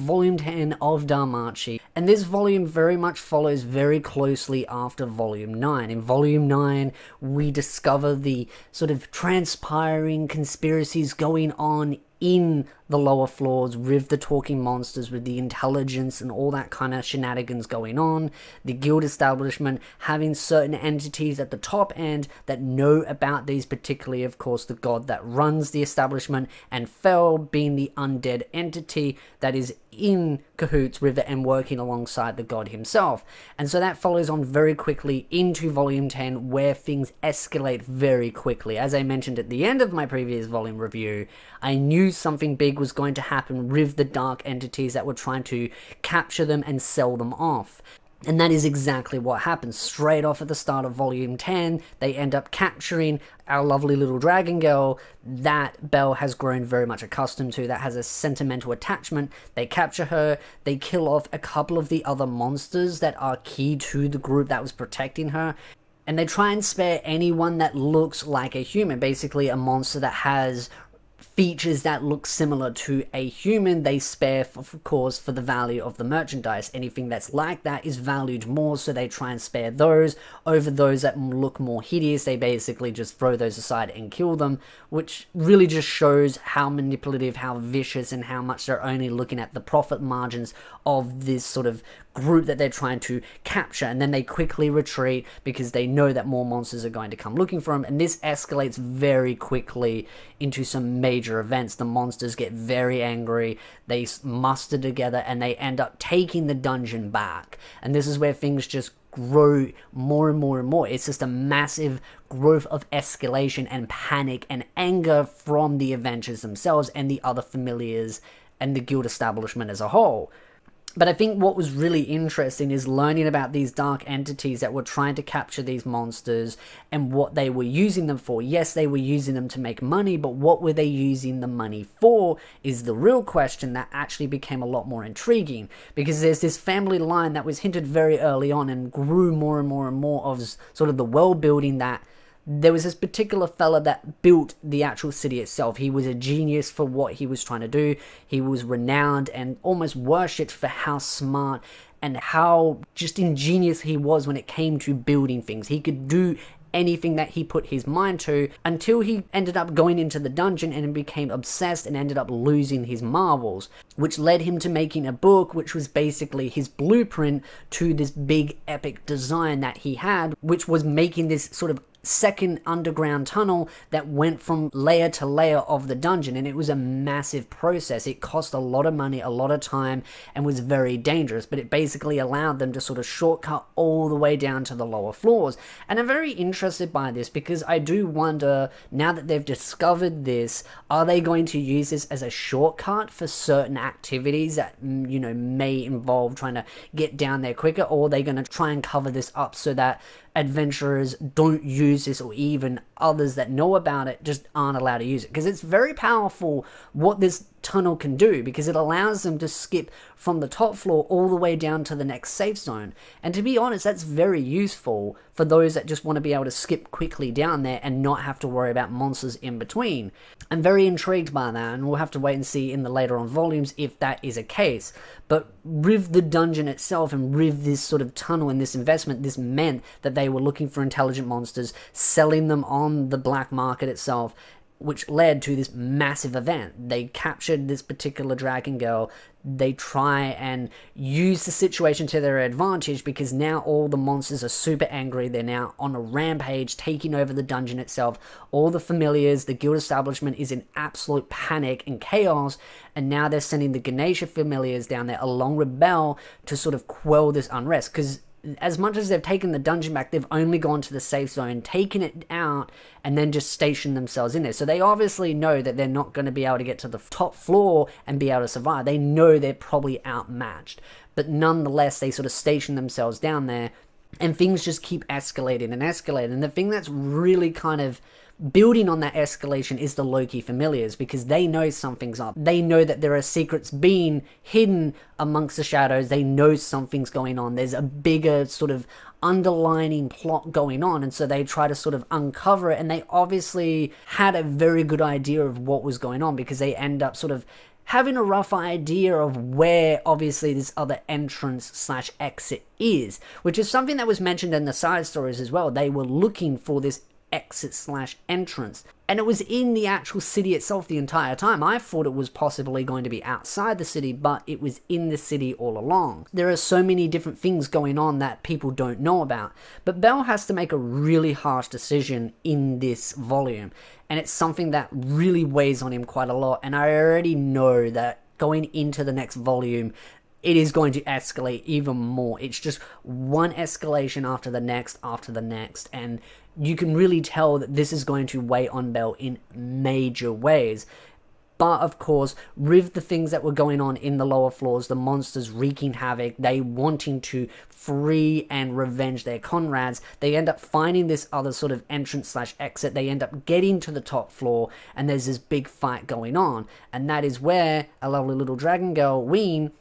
volume 10 of DanMachi, and this volume very much follows very closely after volume 9. In volume 9, we discover the sort of transpiring conspiracies going on in the lower floors with the talking monsters, with the intelligence and all that kind of shenanigans going on, the guild establishment having certain entities at the top end that know about these, particularly of course the god that runs the establishment, and Fel being the undead entity that is in cahoots with it and working alongside the god himself. And so that follows on very quickly into volume 10, where things escalate very quickly. As I mentioned at the end of my previous volume review, I knew something big was going to happen with the dark entities that were trying to capture them and sell them off. And that is exactly what happens. Straight off at the start of volume 10, they end up capturing our lovely little dragon girl that Belle has grown very much accustomed to, that has a sentimental attachment. They capture her, they kill off a couple of the other monsters that are key to the group that was protecting her, and they try and spare anyone that looks like a human, basically a monster that has features that look similar to a human. They spare, of course, for the value of the merchandise. Anything that's like that is valued more, so they try and spare those over those that look more hideous. They basically just throw those aside and kill them, which really just shows how manipulative, how vicious, and how much they're only looking at the profit margins of this sort of group that they're trying to capture. And then they quickly retreat because they know that more monsters are going to come looking for them, and this escalates very quickly into some major events. The monsters get very angry, they muster together, and they end up taking the dungeon back. And this is where things just grow more and more and more. It's just a massive growth of escalation and panic and anger from the Avengers themselves and the other familiars and the guild establishment as a whole. But I think what was really interesting is learning about these dark entities that were trying to capture these monsters and what they were using them for. Yes, they were using them to make money, but what were they using the money for is the real question that actually became a lot more intriguing, because there's this family line that was hinted very early on and grew more and more and more of sort of the world building, that there was this particular fella that built the actual city itself. He was a genius for what he was trying to do. He was renowned and almost worshipped for how smart and how just ingenious he was when it came to building things. He could do anything that he put his mind to, until he ended up going into the dungeon and became obsessed and ended up losing his marbles, which led him to making a book which was basically his blueprint to this big epic design that he had, which was making this sort of second underground tunnel that went from layer to layer of the dungeon. And it was a massive process. It cost a lot of money, a lot of time, and was very dangerous, but it basically allowed them to sort of shortcut all the way down to the lower floors. And I'm very interested by this, because I do wonder, now that they've discovered this, are they going to use this as a shortcut for certain activities that, you know, may involve trying to get down there quicker, or are they going to try and cover this up so that adventurers don't use this, or even others that know about it just aren't allowed to use it? Because it's very powerful what this tunnel can do, because it allows them to skip from the top floor all the way down to the next safe zone. And to be honest, that's very useful for those that just want to be able to skip quickly down there and not have to worry about monsters in between. I'm very intrigued by that, and we'll have to wait and see in the later on volumes if that is a case. But with the dungeon itself and with this sort of tunnel and this investment, this meant that they were looking for intelligent monsters, selling them on the black market itself, which led to this massive event. They captured this particular dragon girl. They try and use the situation to their advantage, because now all the monsters are super angry. They're now on a rampage, taking over the dungeon itself. All the familiars, the guild establishment, is in absolute panic and chaos, and now they're sending the Ganesha familiars down there along with Belle to sort of quell this unrest, because as much as they've taken the dungeon back, they've only gone to the safe zone, taken it out, and then just stationed themselves in there. So they obviously know that they're not going to be able to get to the top floor and be able to survive. They know they're probably outmatched. But nonetheless, they sort of station themselves down there, and things just keep escalating and escalating. And the thing that's really kind of building on that escalation is the Loki familiars, because they know something's up. They know that there are secrets being hidden amongst the shadows. They know something's going on. There's a bigger sort of underlining plot going on, and so they try to sort of uncover it. And they obviously had a very good idea of what was going on, because they end up sort of having a rough idea of where obviously this other entrance slash exit is, which is something that was mentioned in the side stories as well. They were looking for this exit slash entrance, and it was in the actual city itself the entire time. I thought it was possibly going to be outside the city, but it was in the city all along. There are so many different things going on that people don't know about, but Belle has to make a really harsh decision in this volume, and it's something that really weighs on him quite a lot, and I already know that going into the next volume it is going to escalate even more. It's just one escalation after the next, and you can really tell that this is going to weigh on Belle in major ways. But of course, with the things that were going on in the lower floors, the monsters wreaking havoc, they wanting to free and revenge their comrades, they end up finding this other sort of entrance slash exit. They end up getting to the top floor, and there's this big fight going on. And that is where a lovely little dragon girl, Ween,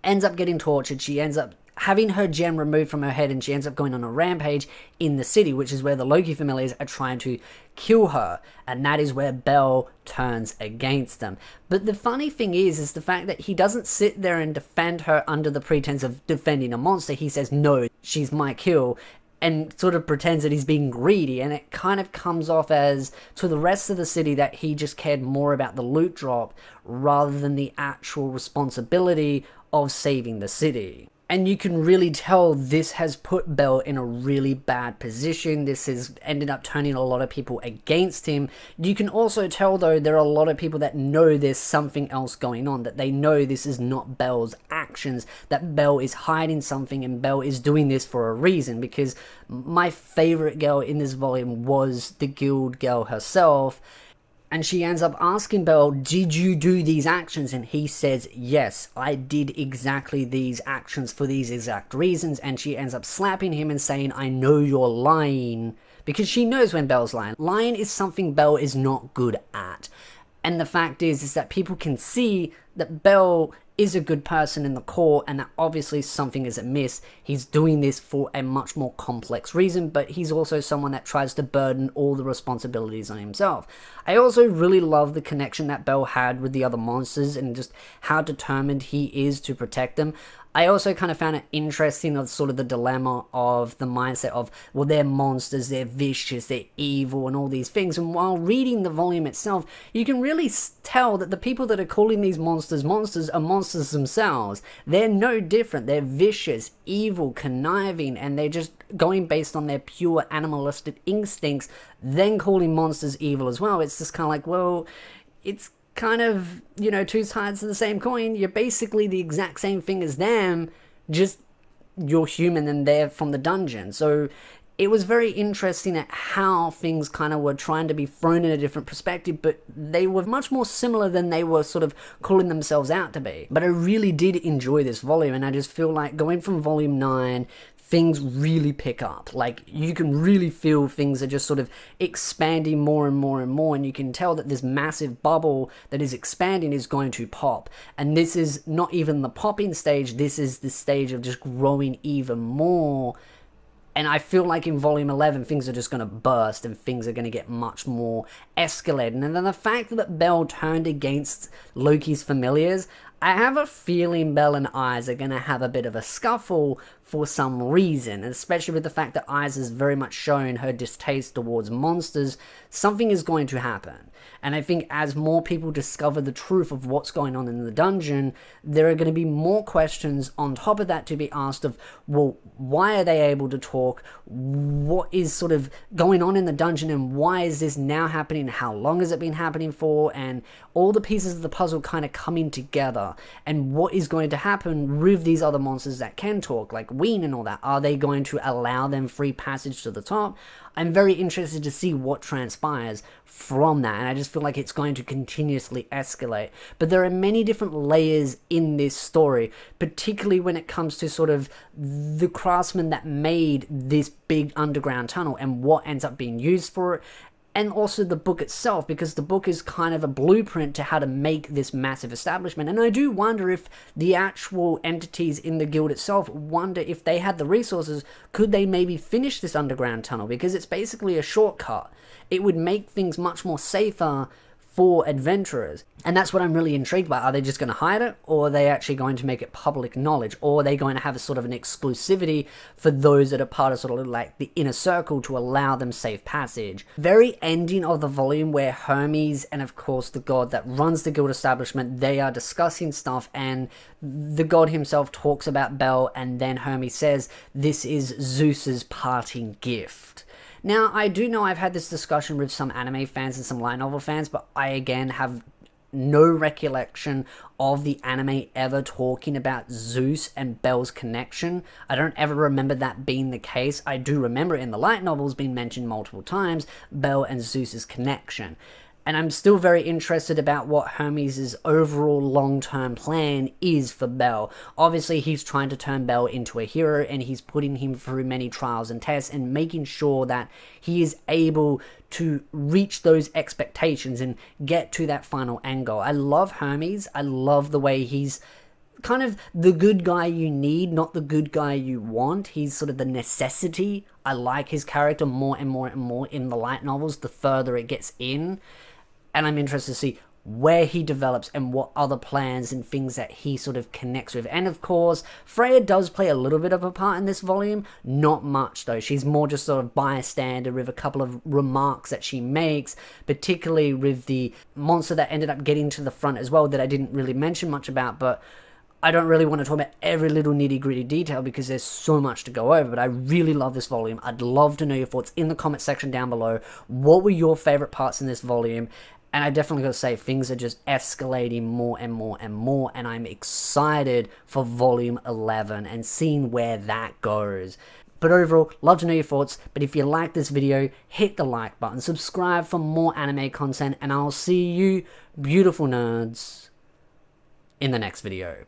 ends up getting tortured. She ends up having her gem removed from her head, and she ends up going on a rampage in the city, which is where the Loki familiars are trying to kill her, and that is where Belle turns against them. But the funny thing is the fact that he doesn't sit there and defend her under the pretense of defending a monster. He says, no, she's my kill, and sort of pretends that he's being greedy, and it kind of comes off as, to the rest of the city, that he just cared more about the loot drop rather than the actual responsibility of saving the city. And you can really tell this has put Belle in a really bad position. This has ended up turning a lot of people against him. You can also tell, though, there are a lot of people that know there's something else going on, that they know this is not Belle's actions, that Belle is hiding something, and Belle is doing this for a reason. Because my favorite girl in this volume was the guild girl herself, and she ends up asking Belle, did you do these actions? And he says, yes, I did exactly these actions for these exact reasons. And she ends up slapping him and saying, I know you're lying. Because she knows when Belle's lying. Lying is something Belle is not good at. And the fact is that people can see that Belle is a good person in the core, and that obviously something is amiss. He's doing this for a much more complex reason, but he's also someone that tries to burden all the responsibilities on himself. I also really love the connection that Belle had with the other monsters, and just how determined he is to protect them. I also kind of found it interesting of sort of the dilemma of the mindset of, well, they're monsters, they're vicious, they're evil, and all these things. And while reading the volume itself, you can really tell that the people that are calling these monsters monsters are monsters themselves. They're no different. They're vicious, evil, conniving, and they're just going based on their pure animalistic instincts, then calling monsters evil as well. It's just kind of like, well, it's kind of, you know, two sides of the same coin. You're basically the exact same thing as them, just you're human and they're from the dungeon. So it was very interesting at how things kind of were trying to be thrown in a different perspective, but they were much more similar than they were sort of calling themselves out to be. But I really did enjoy this volume, and I just feel like going from volume 9, things really pick up. Like, you can really feel things are just sort of expanding more and more and more, and you can tell that this massive bubble that is expanding is going to pop. And this is not even the popping stage, this is the stage of just growing even more. And I feel like in volume 11, things are just going to burst, and things are going to get much more escalating. And then the fact that Belle turned against Loki's familiars, I have a feeling Belle and Eyes are going to have a bit of a scuffle for some reason, especially with the fact that Eyes has very much shown her distaste towards monsters. Something is going to happen. And I think as more people discover the truth of what's going on in the dungeon, there are going to be more questions on top of that to be asked of, well, why are they able to talk? What is sort of going on in the dungeon, and why is this now happening? How long has it been happening for? And all the pieces of the puzzle kind of coming together. And what is going to happen with these other monsters that can talk, like Ween and all that? Are they going to allow them free passage to the top? I'm very interested to see what transpires from that, and I just feel like it's going to continuously escalate. But there are many different layers in this story, particularly when it comes to sort of the craftsman that made this big underground tunnel and what ends up being used for it. And also the book itself, because the book is kind of a blueprint to how to make this massive establishment. And I do wonder if the actual entities in the guild itself wonder if they had the resources, could they maybe finish this underground tunnel? Because it's basically a shortcut. It would make things much more safer for adventurers. And that's what I'm really intrigued by. Are they just going to hide it, or are they actually going to make it public knowledge, or are they going to have a sort of an exclusivity for those that are part of sort of like the inner circle to allow them safe passage? Very ending of the volume, where Hermes and of course the god that runs the guild establishment, they are discussing stuff, and the god himself talks about Belle, and then Hermes says this is Zeus's parting gift. Now, I do know I've had this discussion with some anime fans and some light novel fans, but I again have no recollection of the anime ever talking about Zeus and Belle's connection. I don't ever remember that being the case. I do remember in the light novels being mentioned multiple times, Belle and Zeus's connection. And I'm still very interested about what Hermes' overall long-term plan is for Belle. Obviously, he's trying to turn Belle into a hero, and he's putting him through many trials and tests and making sure that he is able to reach those expectations and get to that final end goal. I love Hermes. I love the way he's kind of the good guy you need, not the good guy you want. He's sort of the necessity. I like his character more and more and more in the light novels the further it gets in. And I'm interested to see where he develops and what other plans and things that he sort of connects with. And of course, Freya does play a little bit of a part in this volume. Not much though. She's more just sort of bystander with a couple of remarks that she makes, particularly with the monster that ended up getting to the front as well that I didn't really mention much about, but I don't really want to talk about every little nitty-gritty detail because there's so much to go over, but I really love this volume. I'd love to know your thoughts in the comment section down below. What were your favorite parts in this volume? And I definitely got to say, things are just escalating more and more and more, and I'm excited for volume 11 and seeing where that goes. But overall, love to know your thoughts. But if you like this video, hit the like button, subscribe for more anime content, and I'll see you, beautiful nerds, in the next video.